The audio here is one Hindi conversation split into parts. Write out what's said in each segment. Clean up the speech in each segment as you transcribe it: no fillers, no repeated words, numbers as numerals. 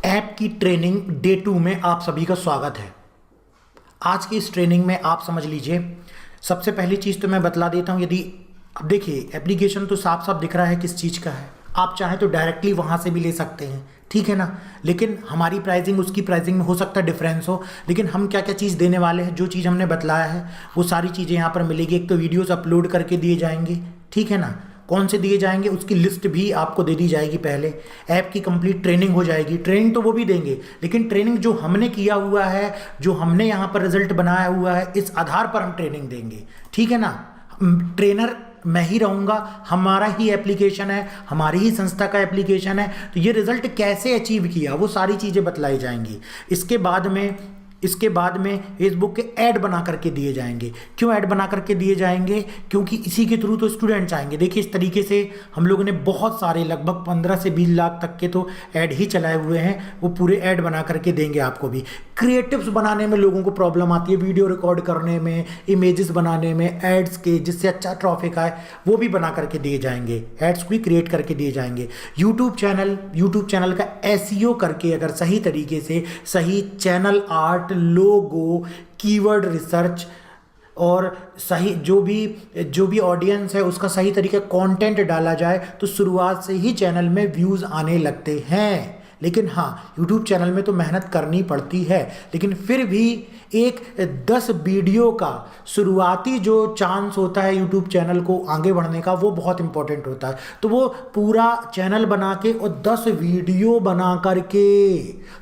ऐप की ट्रेनिंग डे 2 में आप सभी का स्वागत है। आज की इस ट्रेनिंग में आप समझ लीजिए, सबसे पहली चीज़ तो मैं बतला देता हूँ। यदि अब देखिए, एप्लीकेशन तो साफ साफ दिख रहा है किस चीज़ का है। आप चाहें तो डायरेक्टली वहाँ से भी ले सकते हैं, ठीक है ना। लेकिन हमारी प्राइसिंग उसकी प्राइसिंग में हो सकता है डिफरेंस हो, लेकिन हम क्या क्या चीज़ देने वाले हैं, जो चीज़ हमने बतलाया है वो सारी चीज़ें यहाँ पर मिलेगी। एक तो वीडियोज़ अपलोड करके दिए जाएंगे, ठीक है ना। कौन से दिए जाएंगे उसकी लिस्ट भी आपको दे दी जाएगी। पहले ऐप की कंप्लीट ट्रेनिंग हो जाएगी। ट्रेनिंग तो वो भी देंगे, लेकिन ट्रेनिंग जो हमने किया हुआ है, जो हमने यहाँ पर रिजल्ट बनाया हुआ है, इस आधार पर हम ट्रेनिंग देंगे, ठीक है ना। ट्रेनर मैं ही रहूँगा, हमारा ही एप्लीकेशन है, हमारी ही संस्था का एप्लीकेशन है, तो ये रिजल्ट कैसे अचीव किया वो सारी चीज़ें बतलाई जाएंगी। इसके बाद में फेसबुक के ऐड बना करके दिए जाएंगे। क्यों ऐड बना करके दिए जाएंगे? क्योंकि इसी के थ्रू तो स्टूडेंट्स आएंगे। देखिए, इस तरीके से हम लोगों ने बहुत सारे, लगभग 15 से 20 लाख तक के तो ऐड ही चलाए हुए हैं। वो पूरे ऐड बना करके देंगे आपको भी। क्रिएटिव्स बनाने में लोगों को प्रॉब्लम आती है, वीडियो रिकॉर्ड करने में, इमेजेस बनाने में, एड्स के जिससे अच्छा ट्रैफिक आए, वो भी बना करके दिए जाएंगे। एड्स भी क्रिएट करके दिए जाएंगे। यूट्यूब चैनल का एसईओ करके, अगर सही तरीके से सही चैनल आर्ट, लोगो, कीवर्ड रिसर्च और सही जो भी ऑडियंस है उसका सही तरीके कंटेंट डाला जाए, तो शुरुआत से ही चैनल में व्यूज़ आने लगते हैं। लेकिन हाँ, YouTube चैनल में तो मेहनत करनी पड़ती है, लेकिन फिर भी एक 10 वीडियो का शुरुआती जो चांस होता है YouTube चैनल को आगे बढ़ने का, वो बहुत इंपॉर्टेंट होता है। तो वो पूरा चैनल बना के और 10 वीडियो बना करके,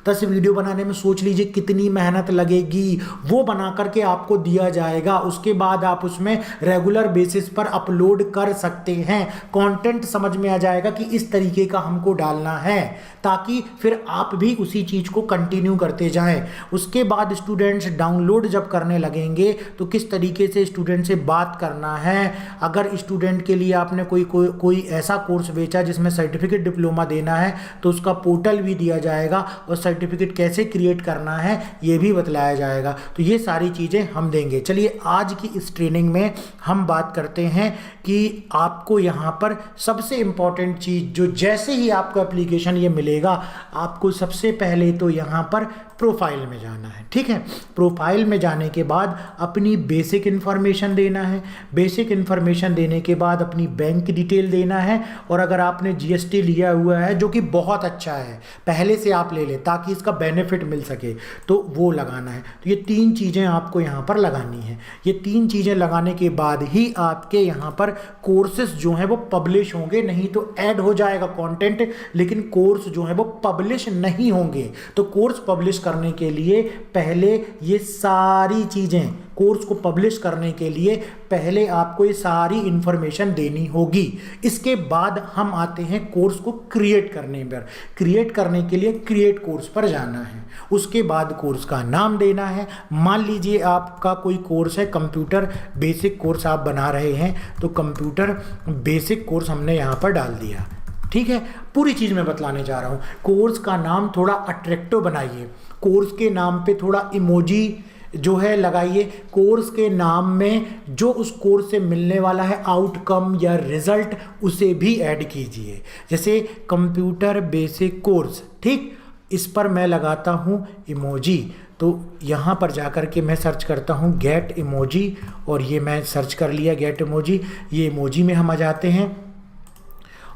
10 वीडियो बनाने में सोच लीजिए कितनी मेहनत लगेगी। वो बना करके आपको दिया जाएगा। उसके बाद आप उसमें रेगुलर बेसिस पर अपलोड कर सकते हैं। कंटेंट समझ में आ जाएगा कि इस तरीके का हमको डालना है, ताकि फिर आप भी उसी चीज़ को कंटिन्यू करते जाएं। उसके बाद स्टूडेंट्स डाउनलोड जब करने लगेंगे तो किस तरीके से स्टूडेंट से बात करना है। अगर स्टूडेंट के लिए आपने कोई ऐसा कोर्स बेचा जिसमें सर्टिफिकेट डिप्लोमा देना है, तो उसका पोर्टल भी दिया जाएगा और सर्टिफिकेट कैसे क्रिएट करना है ये भी बतलाया जाएगा। तो ये सारी चीज़ें हम देंगे। चलिए, आज की इस ट्रेनिंग में हम बात करते हैं कि आपको यहाँ पर सबसे इम्पॉर्टेंट चीज़, जो जैसे ही आपको एप्लीकेशन ये मिलेगा, आपको सबसे पहले तो यहाँ पर प्रोफाइल में जाना है, ठीक है। प्रोफाइल में जाने के बाद अपनी बेसिक इन्फॉर्मेशन देना है। बेसिक इन्फॉर्मेशन देने के बाद अपनी बैंक डिटेल देना है। और अगर आपने जीएसटी लिया हुआ है, जो कि बहुत अच्छा है, पहले से आप ले लें ताकि इसका बेनिफिट मिल सके, तो वो लगाना है। तो ये 3 चीज़ें आपको यहाँ पर लगानी है। ये 3 चीज़ें लगाने के बाद ही आपके यहाँ पर कोर्सेज जो हैं वो पब्लिश होंगे। नहीं तो ऐड हो जाएगा कंटेंट, लेकिन कोर्स जो है वो पब्लिश नहीं होंगे। तो कोर्स पब्लिश करने के लिए पहले ये सारी चीज़ें, कोर्स को पब्लिश करने के लिए पहले आपको ये सारी इंफॉर्मेशन देनी होगी। इसके बाद हम आते हैं कोर्स को क्रिएट करने पर। क्रिएट करने के लिए क्रिएट कोर्स पर जाना है। उसके बाद कोर्स का नाम देना है। मान लीजिए आपका कोई कोर्स है, कंप्यूटर बेसिक कोर्स आप बना रहे हैं, तो कंप्यूटर बेसिक कोर्स हमने यहाँ पर डाल दिया, ठीक है। पूरी चीज़ मैं बतलाने जा रहा हूँ। कोर्स का नाम थोड़ा अट्रैक्टिव बनाइए। कोर्स के नाम पे थोड़ा इमोजी जो है लगाइए। कोर्स के नाम में जो उस कोर्स से मिलने वाला है आउटकम या रिजल्ट, उसे भी ऐड कीजिए। जैसे कंप्यूटर बेसिक कोर्स, ठीक, इस पर मैं लगाता हूँ इमोजी। तो यहाँ पर जाकर के मैं सर्च करता हूँ गेट इमोजी, और ये मैं सर्च कर लिया गेट इमोजी। ये इमोजी में हम आ जाते हैं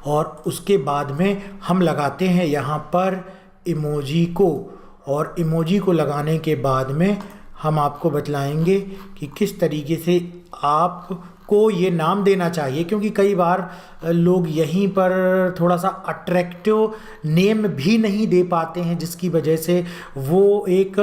और उसके बाद में हम लगाते हैं यहाँ पर इमोजी को। और इमोजी को लगाने के बाद में हम आपको बतलाएंगे कि किस तरीके से आपको ये नाम देना चाहिए, क्योंकि कई बार लोग यहीं पर थोड़ा सा अट्रैक्टिव नेम भी नहीं दे पाते हैं, जिसकी वजह से वो एक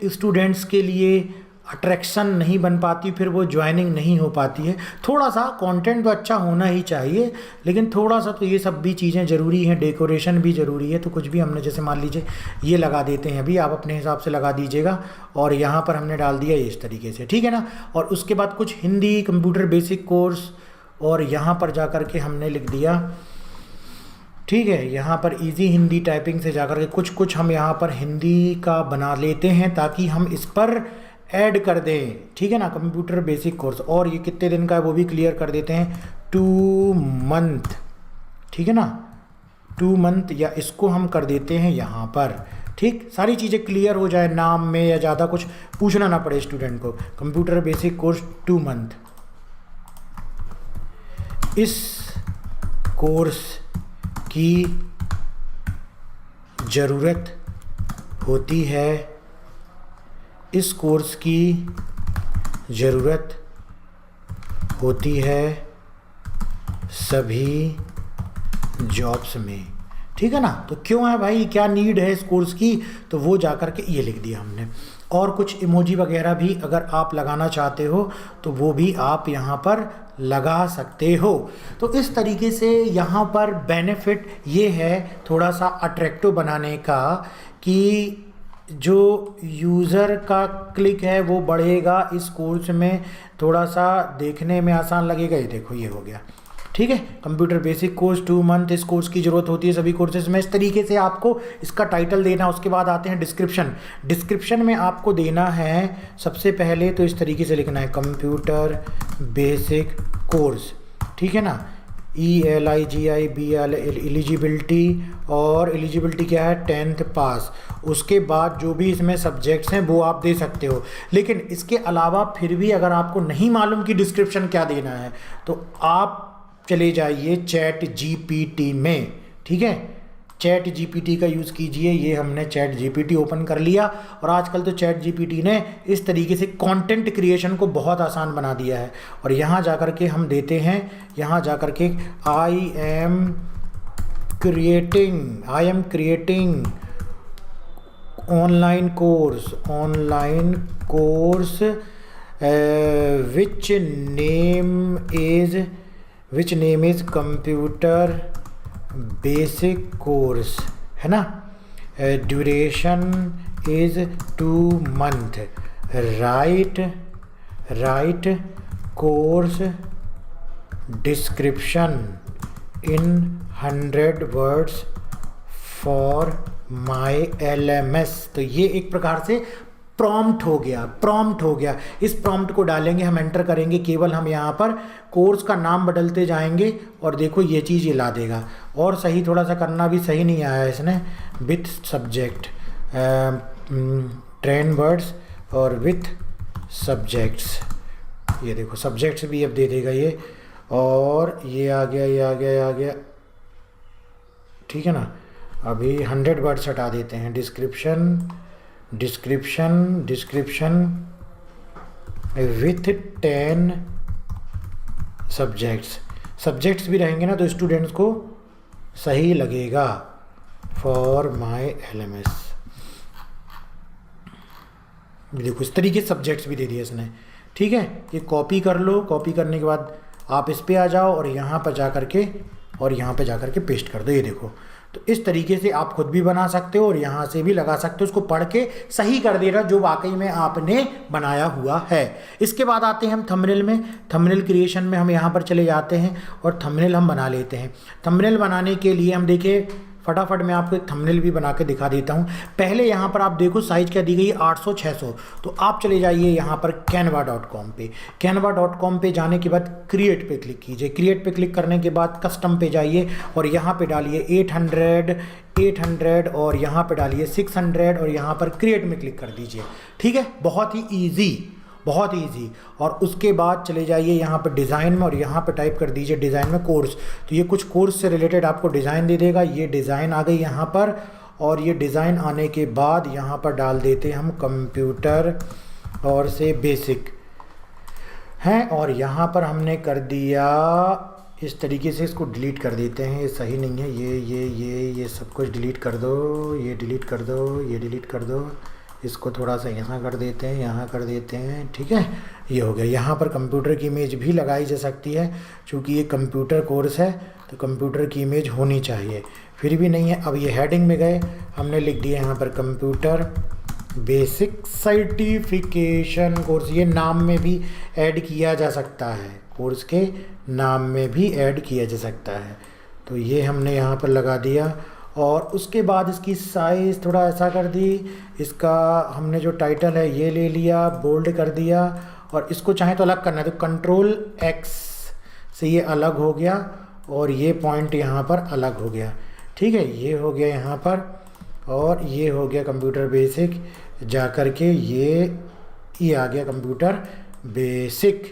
स्टूडेंट्स के लिए अट्रैक्शन नहीं बन पाती, फिर वो ज्वाइनिंग नहीं हो पाती है। थोड़ा सा कंटेंट तो अच्छा होना ही चाहिए, लेकिन थोड़ा सा तो ये सब भी चीज़ें ज़रूरी हैं, डेकोरेशन भी ज़रूरी है। तो कुछ भी हमने, जैसे मान लीजिए ये लगा देते हैं, अभी आप अपने हिसाब से लगा दीजिएगा। और यहाँ पर हमने डाल दिया इस तरीके से, ठीक है ना। और उसके बाद कुछ हिंदी कंप्यूटर बेसिक कोर्स, और यहाँ पर जा कर के हमने लिख दिया, ठीक है, यहाँ पर इजी हिंदी टाइपिंग से जाकर के कुछ हम यहाँ पर हिंदी का बना लेते हैं, ताकि हम इस पर ऐड कर दें, ठीक है ना। कंप्यूटर बेसिक कोर्स, और ये कितने दिन का है वो भी क्लियर कर देते हैं, 2 मंथ, ठीक है ना। 2 मंथ, या इसको हम कर देते हैं यहाँ पर। ठीक, सारी चीज़ें क्लियर हो जाए, नाम में या ज़्यादा कुछ पूछना ना पड़े स्टूडेंट को। कंप्यूटर बेसिक कोर्स 2 मंथ, इस कोर्स की ज़रूरत होती है, इस कोर्स की ज़रूरत होती है सभी जॉब्स में। ठीक है ना, तो क्यों है भाई, क्या नीड है इस कोर्स की, तो वो जा कर के ये लिख दिया हमने। और कुछ इमोजी वगैरह भी अगर आप लगाना चाहते हो तो वो भी आप यहाँ पर लगा सकते हो। तो इस तरीके से यहाँ पर बेनिफिट ये है थोड़ा सा अट्रैक्टिव बनाने का, कि जो यूज़र का क्लिक है वो बढ़ेगा, इस कोर्स में थोड़ा सा देखने में आसान लगेगा। ये देखो ये हो गया। ठीक है, कंप्यूटर बेसिक कोर्स 2 मंथ, इस कोर्स की ज़रूरत होती है सभी कोर्सेज में। इस तरीके से आपको इसका टाइटल देना। उसके बाद आते हैं डिस्क्रिप्शन। डिस्क्रिप्शन में आपको देना है सबसे पहले तो इस तरीके से लिखना है, कंप्यूटर बेसिक कोर्स। ठीक है ना, ELIGIBL एलिजिबिलिटी, और एलिजिबिलिटी क्या है, 10th पास। उसके बाद जो भी इसमें सब्जेक्ट्स हैं वो आप दे सकते हो। लेकिन इसके अलावा फिर भी अगर आपको नहीं मालूम कि डिस्क्रिप्शन क्या देना है तो आप चले जाइए चैट GPT में। ठीक है, चैट GPT का यूज़ कीजिए। ये हमने चैट GPT ओपन कर लिया, और आजकल तो चैट GPT ने इस तरीके से कंटेंट क्रिएशन को बहुत आसान बना दिया है। और यहाँ जाकर के हम देते हैं, यहाँ जाकर के I am creating online course which name is computer basic course, है ना। Duration is 2 month. Right course description in 100 words for my LMS। तो ये एक प्रकार से प्रॉम्प्ट हो गया। इस प्रॉम्प्ट को डालेंगे, हम एंटर करेंगे, केवल हम यहाँ पर कोर्स का नाम बदलते जाएंगे और देखो ये चीज़ ये ला देगा। और सही थोड़ा सा करना भी सही नहीं आया इसने, विथ सब्जेक्ट 10 वर्ड्स और विथ सब्जेक्ट्स। ये देखो सब्जेक्ट्स भी अब दे देगा ये, और ये आ गया। ठीक है ना, अभी 100 वर्ड्स हटा देते हैं। डिस्क्रिप्शन विथ 10 सब्जेक्ट्स भी रहेंगे ना तो स्टूडेंट्स को सही लगेगा। फॉर माई LMS, देखो इस तरीके से सब्जेक्ट्स भी दे दिए इसने। ठीक है, ये कॉपी कर लो। कॉपी करने के बाद आप इस पे आ जाओ और यहाँ पर जा कर के पेस्ट कर दो। ये देखो, तो इस तरीके से आप खुद भी बना सकते हो और यहाँ से भी लगा सकते हो। उसको पढ़ के सही कर देना जो वाकई में आपने बनाया हुआ है। इसके बाद आते हैं हम थंबनेल में। थंबनेल क्रिएशन में हम यहाँ पर चले जाते हैं और थंबनेल हम बना लेते हैं। थंबनेल बनाने के लिए हम देखिए फटाफट मैं आपको एक थंबनेल भी बना के दिखा देता हूँ। पहले यहाँ पर आप देखो साइज़ क्या दी गई है, 800-600। तो आप चले जाइए यहाँ पर canva.com पे। canva.com पे जाने के बाद क्रिएट पे क्लिक कीजिए। क्रिएट पे क्लिक करने के बाद कस्टम पे जाइए और यहाँ पे डालिए 800 और यहाँ पे डालिए 600 और यहाँ पर क्रिएट में क्लिक कर दीजिए। ठीक है, बहुत ही ईजी। और उसके बाद चले जाइए यहाँ पर डिज़ाइन में और यहाँ पर टाइप कर दीजिए डिज़ाइन में कोर्स। तो ये कुछ कोर्स से रिलेटेड आपको डिज़ाइन दे देगा। ये डिज़ाइन आ गई यहाँ पर, और ये डिज़ाइन आने के बाद यहाँ पर डाल देते हैं हम कंप्यूटर और से बेसिक हैं, और यहाँ पर हमने कर दिया इस तरीके से। इसको डिलीट कर देते हैं, ये सही नहीं है। ये सब कुछ डिलीट कर दो, ये डिलीट कर दो। इसको थोड़ा सा यहाँ कर देते हैं, ठीक है। ये हो गया। यहाँ पर कंप्यूटर की इमेज भी लगाई जा सकती है, क्योंकि ये कंप्यूटर कोर्स है तो कंप्यूटर की इमेज होनी चाहिए, फिर भी नहीं है। अब ये हेडिंग में गए, हमने लिख दिया यहाँ पर कंप्यूटर बेसिक सर्टिफिकेशन कोर्स। ये नाम में भी ऐड किया जा सकता है, कोर्स के नाम में भी ऐड किया जा सकता है। तो ये हमने यहाँ पर लगा दिया, और उसके बाद इसकी साइज़ थोड़ा ऐसा कर दी। इसका हमने जो टाइटल है ये ले लिया, बोल्ड कर दिया, और इसको चाहे तो अलग करना है तो Ctrl+X से ये अलग हो गया, और ये पॉइंट यहाँ पर अलग हो गया। ठीक है, ये हो गया यहाँ पर, और ये हो गया कंप्यूटर बेसिक, जा कर के ये आ गया कंप्यूटर बेसिक।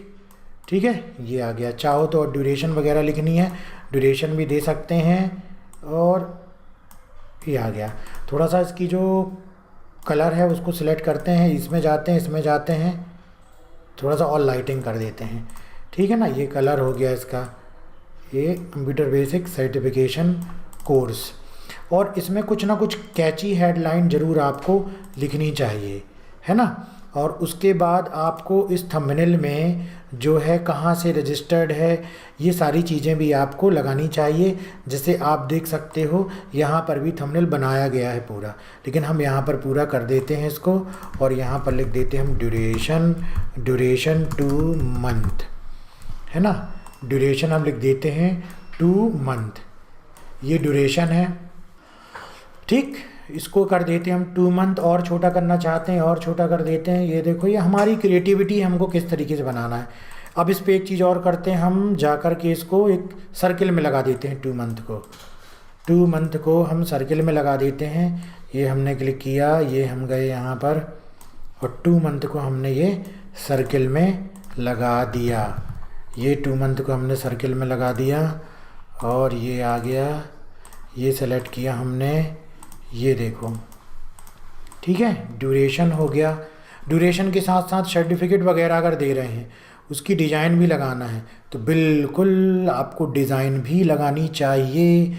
ठीक है, ये आ गया। चाहो तो ड्यूरेशन वगैरह लिखनी है, ड्यूरेशन भी दे सकते हैं, और ये आ गया। थोड़ा सा इसकी जो कलर है उसको सिलेक्ट करते हैं, इसमें जाते हैं, इसमें जाते हैं, थोड़ा सा और लाइटिंग कर देते हैं। ठीक है ना, ये कलर हो गया इसका, ये कंप्यूटर बेसिक सर्टिफिकेशन कोर्स। और इसमें कुछ ना कुछ कैची हेडलाइन ज़रूर आपको लिखनी चाहिए, है ना। और उसके बाद आपको इस थंबनेल में जो है कहाँ से रजिस्टर्ड है, ये सारी चीज़ें भी आपको लगानी चाहिए। जैसे आप देख सकते हो यहाँ पर भी थंबनेल बनाया गया है पूरा, लेकिन हम यहाँ पर पूरा कर देते हैं इसको, और यहाँ पर लिख देते हैं हम ड्यूरेशन 2 मंथ, है ना। ड्यूरेशन हम लिख देते हैं 2 मंथ, ये ड्यूरेशन है। ठीक, इसको कर देते हैं हम 2 मंथ। और छोटा करना चाहते हैं और छोटा कर देते हैं। ये देखो, ये हमारी क्रिएटिविटी है, हमको किस तरीके से बनाना है। अब इस पे एक चीज़ और करते हैं, हम जा कर के इसको एक सर्किल में लगा देते हैं। 2 मंथ को हम सर्किल में लगा देते हैं। ये हमने क्लिक किया, ये हम गए यहाँ पर, और 2 मंथ को हमने ये सर्किल में लगा दिया। ये 2 मंथ को हमने सर्किल में लगा दिया, और ये आ गया, ये सेलेक्ट किया हमने, ये देखो। ठीक है, ड्यूरेशन हो गया। ड्यूरेशन के साथ साथ सर्टिफिकेट वगैरह अगर दे रहे हैं, उसकी डिज़ाइन भी लगाना है, तो बिल्कुल आपको डिज़ाइन भी लगानी चाहिए।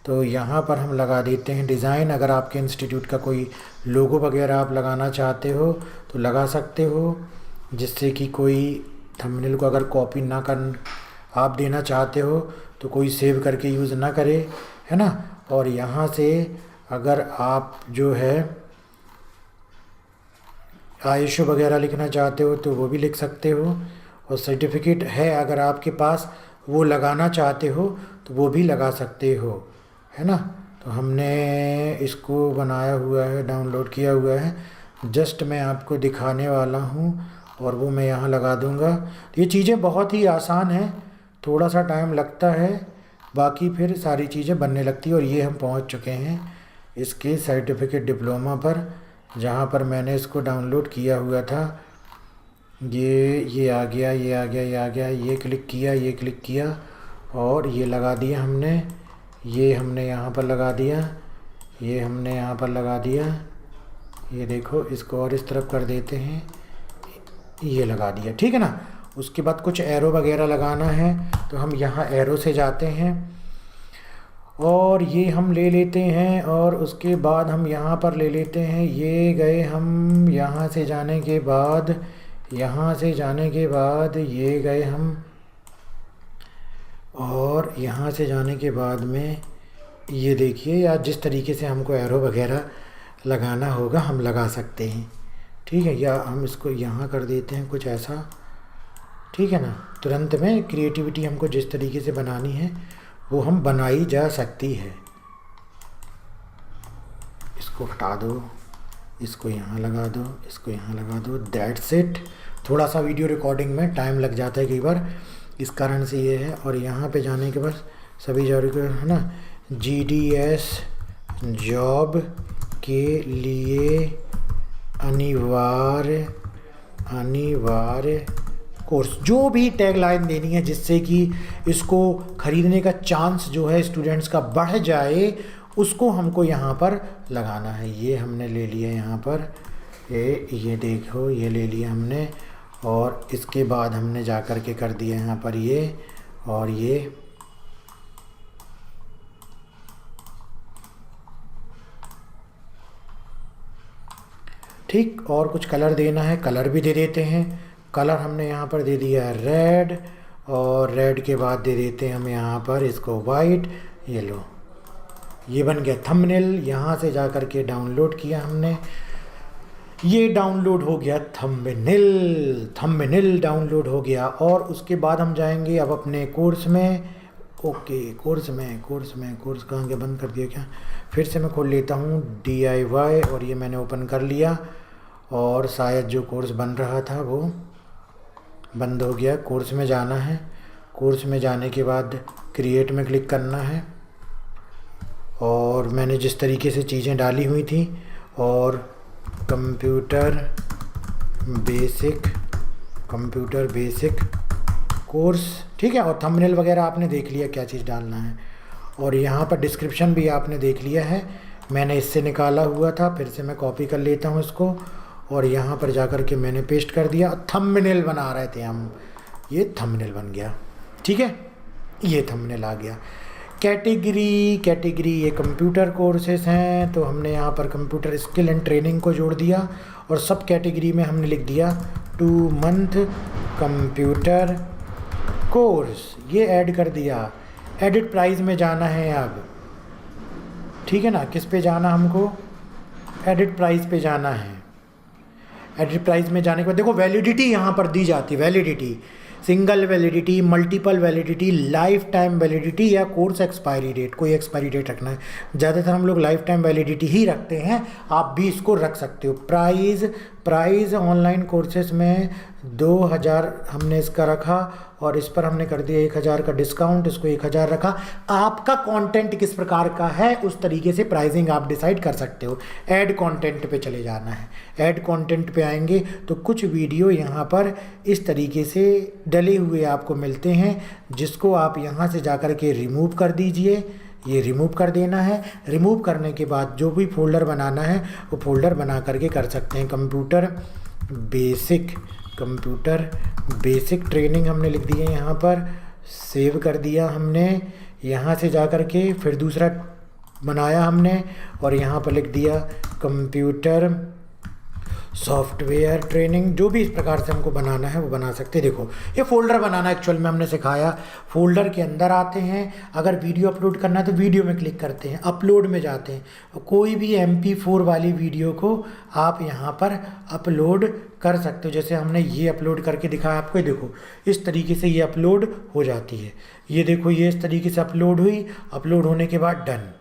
तो यहाँ पर हम लगा देते हैं डिज़ाइन। अगर आपके इंस्टीट्यूट का कोई लोगो वगैरह आप लगाना चाहते हो तो लगा सकते हो, जिससे कि कोई थंबनेल को अगर कॉपी ना कर आप देना चाहते हो तो कोई सेव करके यूज़ ना करे, है ना। और यहाँ से अगर आप जो है आईएसओ वगैरह लिखना चाहते हो तो वो भी लिख सकते हो, और सर्टिफिकेट है अगर आपके पास वो लगाना चाहते हो तो वो भी लगा सकते हो, है ना। तो हमने इसको बनाया हुआ है, डाउनलोड किया हुआ है, जस्ट मैं आपको दिखाने वाला हूँ, और वो मैं यहाँ लगा दूँगा। ये चीज़ें बहुत ही आसान हैं, थोड़ा सा टाइम लगता है, बाकी फिर सारी चीज़ें बनने लगती है। और ये हम पहुंच चुके हैं इसके सर्टिफिकेट डिप्लोमा पर, जहां पर मैंने इसको डाउनलोड किया हुआ था। ये आ गया, ये क्लिक किया, और ये लगा दिया हमने। ये हमने यहाँ पर लगा दिया, ये हमने यहाँ पर लगा दिया। ये देखो, इसको और इस तरफ कर देते हैं, ये लगा दिया। ठीक है ना। उसके बाद कुछ एरो वगैरह लगाना है, तो हम यहाँ एरो से जाते हैं, और ये हम ले लेते हैं, और उसके बाद हम यहाँ पर ले लेते हैं। ये गए हम, यहाँ से जाने के बाद ये गए हम, और यहाँ से जाने के बाद में ये देखिए, या जिस तरीके से हमको एरो वगैरह लगाना होगा हम लगा सकते हैं। ठीक है, या हम इसको यहाँ कर देते हैं कुछ ऐसा। ठीक है ना, तुरंत में क्रिएटिविटी हमको जिस तरीके से बनानी है वो हम बनाई जा सकती है। इसको हटा दो, इसको यहाँ लगा दो, इसको यहाँ लगा दो, दैट्स इट। थोड़ा सा वीडियो रिकॉर्डिंग में टाइम लग जाता है कई बार, इस कारण से ये है। और यहाँ पे जाने के बाद सभी जरूरी है ना, GDS जॉब के लिए अनिवार्य कोर्स, जो भी टैगलाइन देनी है जिससे कि इसको खरीदने का चांस जो है स्टूडेंट्स का बढ़ जाए, उसको हमको यहाँ पर लगाना है। ये हमने ले लिया यहाँ पर, ये देखो, ये ले लिया हमने, और इसके बाद हमने जा कर के कर दिया यहाँ पर ये, और ये ठीक। और कुछ कलर देना है, कलर भी दे देते हैं। कलर हमने यहाँ पर दे दिया है रेड, और रेड के बाद दे देते हैं हम यहाँ पर इसको वाइट। ये लो, ये बन गया थंबनेल। यहाँ से जा कर के डाउनलोड किया हमने, ये डाउनलोड हो गया थंबनेल डाउनलोड हो गया। और उसके बाद हम जाएंगे अब अपने कोर्स में। ओके, कोर्स कहाँ गया, बंद कर दिया क्या? फिर से मैं खोल लेता हूँ DIY, और ये मैंने ओपन कर लिया, और शायद जो कोर्स बन रहा था वो बंद हो गया। कोर्स में जाना है, कोर्स में जाने के बाद क्रिएट में क्लिक करना है और मैंने जिस तरीके से चीज़ें डाली हुई थी और कंप्यूटर बेसिक कोर्स, ठीक है। और थंबनेल वगैरह आपने देख लिया क्या चीज़ डालना है, और यहाँ पर डिस्क्रिप्शन भी आपने देख लिया है, मैंने इससे निकाला हुआ था। फिर से मैं कॉपी कर लेता हूँ इसको और यहाँ पर जाकर के मैंने पेस्ट कर दिया। थंबनेल बना रहे थे हम, ये थंबनेल बन गया, ठीक है, ये थंबनेल आ गया। कैटेगरी ये कंप्यूटर कोर्सेस हैं, तो हमने यहाँ पर कंप्यूटर स्किल एंड ट्रेनिंग को जोड़ दिया और सब कैटेगरी में हमने लिख दिया 2 मंथ कंप्यूटर कोर्स, ये ऐड कर दिया। एडिट प्राइस में जाना है अब, ठीक है ना। किस पे जाना हमको, एडिट प्राइस पे जाना है। एडिट प्राइस में जाने के बाद देखो वैलिडिटी यहाँ पर दी जाती है, validity single validity, multiple validity, life time validity या कोर्स एक्सपायरी डेट, कोई एक्सपायरी डेट रखना है। ज़्यादातर हम लोग लाइफ टाइम वैलिडिटी ही रखते हैं, आप भी इसको रख सकते हो। प्राइस ऑनलाइन कोर्सेज में 2000 हमने इसका रखा और इस पर हमने कर दिया 1000 का डिस्काउंट, इसको 1000 रखा। आपका कंटेंट किस प्रकार का है उस तरीके से प्राइसिंग आप डिसाइड कर सकते हो। ऐड कंटेंट पे चले जाना है, ऐड कंटेंट पे आएंगे तो कुछ वीडियो यहाँ पर इस तरीके से डले हुए आपको मिलते हैं, जिसको आप यहाँ से जाकर के रिमूव कर दीजिए। ये रिमूव कर देना है। रिमूव करने के बाद जो भी फोल्डर बनाना है वो फोल्डर बना करके कर सकते हैं। कंप्यूटर बेसिक ट्रेनिंग हमने लिख दिया यहाँ पर, सेव कर दिया हमने। यहाँ से जा कर के फिर दूसरा बनाया हमने और यहाँ पर लिख दिया कंप्यूटर सॉफ्टवेयर ट्रेनिंग। जो भी इस प्रकार से हमको बनाना है वो बना सकते हैं। देखो ये फोल्डर बनाना एक्चुअल में हमने सिखाया। फोल्डर के अंदर आते हैं, अगर वीडियो अपलोड करना है तो वीडियो में क्लिक करते हैं, अपलोड में जाते हैं। कोई भी MP4 वाली वीडियो को आप यहाँ पर अपलोड कर सकते हो। जैसे हमने ये अपलोड करके दिखाया आपको, देखो इस तरीके से ये अपलोड हो जाती है। ये देखो ये इस तरीके से अपलोड हुई, अपलोड होने के बाद डन,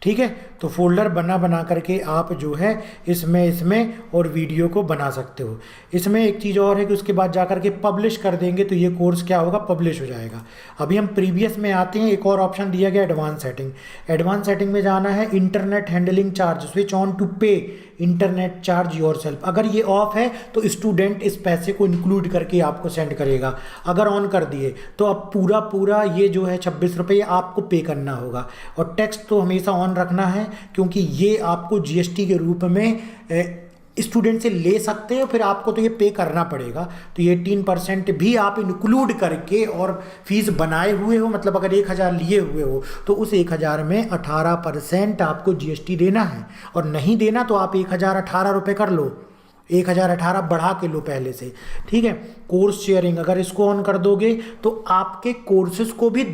ठीक है। तो फोल्डर बना करके आप जो है इसमें और वीडियो को बना सकते हो। इसमें एक चीज़ और है कि उसके बाद जाकर के पब्लिश कर देंगे तो ये कोर्स क्या होगा, पब्लिश हो जाएगा। अभी हम प्रीवियस में आते हैं। एक और ऑप्शन दिया गया एडवांस सेटिंग। एडवांस सेटिंग में जाना है, internet handling charge switch on to pay internet charge yourself. अगर ये ऑफ है तो स्टूडेंट इस पैसे को इंक्लूड करके आपको सेंड करेगा। अगर ऑन कर दिए तो अब पूरा ये जो है 26 रुपये आपको पे करना होगा। और टैक्स तो हमेशा ऑन रखना है, क्योंकि ये आपको GST के रूप में स्टूडेंट से ले सकते हो, फिर आपको तो ये पे करना पड़ेगा। तो ये 18% भी आप इंक्लूड करके और फीस बनाए हुए हो, मतलब अगर 1000 लिए हुए हो तो उस 1000 में 18% आपको GST देना है। और नहीं देना तो आप 1018 रुपये कर लो, 1018 बढ़ा के लो पहले से, ठीक है। कोर्स शेयरिंग अगर इसको ऑन कर दोगे तो आपके कोर्सेज को भी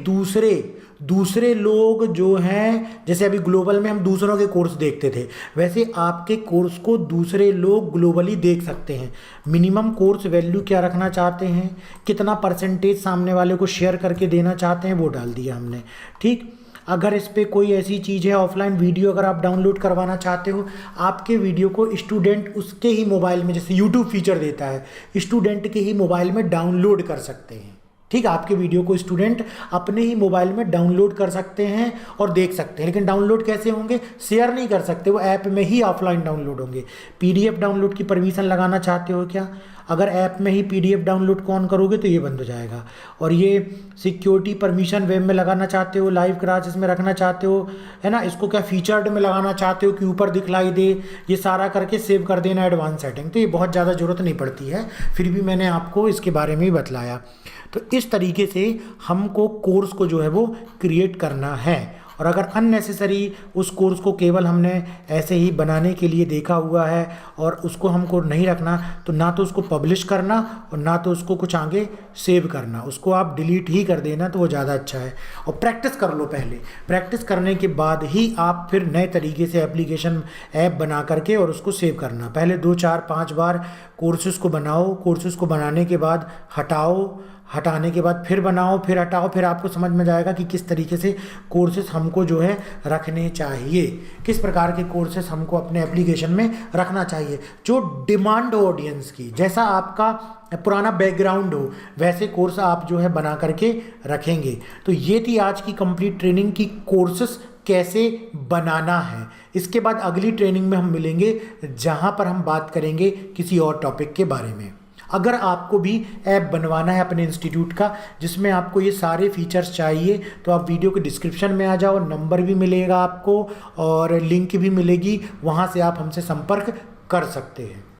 दूसरे लोग जो हैं, जैसे अभी ग्लोबल में हम दूसरों के कोर्स देखते थे, वैसे आपके कोर्स को दूसरे लोग ग्लोबली देख सकते हैं। मिनिमम कोर्स वैल्यू क्या रखना चाहते हैं, कितना परसेंटेज सामने वाले को शेयर करके देना चाहते हैं, वो डाल दिया हमने, ठीक। अगर इस पर कोई ऐसी चीज़ है, ऑफलाइन वीडियो अगर आप डाउनलोड करवाना चाहते हो, आपके वीडियो को स्टूडेंट उसके ही मोबाइल में, जैसे यूट्यूब फीचर देता है, स्टूडेंट के ही मोबाइल में डाउनलोड कर सकते हैं, ठीक। आपके वीडियो को स्टूडेंट अपने ही मोबाइल में डाउनलोड कर सकते हैं और देख सकते हैं। लेकिन डाउनलोड कैसे होंगे, शेयर नहीं कर सकते, वो ऐप में ही ऑफलाइन डाउनलोड होंगे। PDF डाउनलोड की परमिशन लगाना चाहते हो क्या, अगर ऐप में ही PDF डाउनलोड को ऑन करोगे तो ये बंद हो जाएगा। और ये सिक्योरिटी परमिशन वेब में लगाना चाहते हो, लाइव क्लासेस में रखना चाहते हो, है ना, इसको क्या फीचर्ड में लगाना चाहते हो कि ऊपर दिखलाई दे, ये सारा करके सेव कर देना एडवांस सेटिंग। तो ये बहुत ज़्यादा ज़रूरत नहीं पड़ती है, फिर भी मैंने आपको इसके बारे में ही बतलाया। तो इस तरीके से हमको कोर्स को जो है वो क्रिएट करना है। और अगर अननेसेसरी उस कोर्स को केवल हमने ऐसे ही बनाने के लिए देखा हुआ है और उसको हमको नहीं रखना, तो ना तो उसको पब्लिश करना और ना तो उसको कुछ आगे सेव करना, उसको आप डिलीट ही कर देना तो वो ज़्यादा अच्छा है। और प्रैक्टिस कर लो पहले, प्रैक्टिस करने के बाद ही आप फिर नए तरीके से एप्लीकेशन ऐप बना करके और उसको सेव करना। पहले 2 4 5 बार कोर्सेज़ को बनाओ, कोर्सेज़ को बनाने के बाद हटाओ, हटाने के बाद फिर बनाओ, फिर हटाओ, फिर आपको समझ में जाएगा कि किस तरीके से कोर्सेस हमको जो है रखने चाहिए, किस प्रकार के कोर्सेस हमको अपने एप्लीकेशन में रखना चाहिए जो डिमांड हो ऑडियंस की। जैसा आपका पुराना बैकग्राउंड हो वैसे कोर्स आप जो है बना करके रखेंगे। तो ये थी आज की कंप्लीट ट्रेनिंग की कोर्सेस कैसे बनाना है। इसके बाद अगली ट्रेनिंग में हम मिलेंगे जहाँ पर हम बात करेंगे किसी और टॉपिक के बारे में। अगर आपको भी ऐप बनवाना है अपने इंस्टीट्यूट का जिसमें आपको ये सारे फीचर्स चाहिए तो आप वीडियो के डिस्क्रिप्शन में आ जाओ, नंबर भी मिलेगा आपको और लिंक भी मिलेगी, वहाँ से आप हमसे संपर्क कर सकते हैं।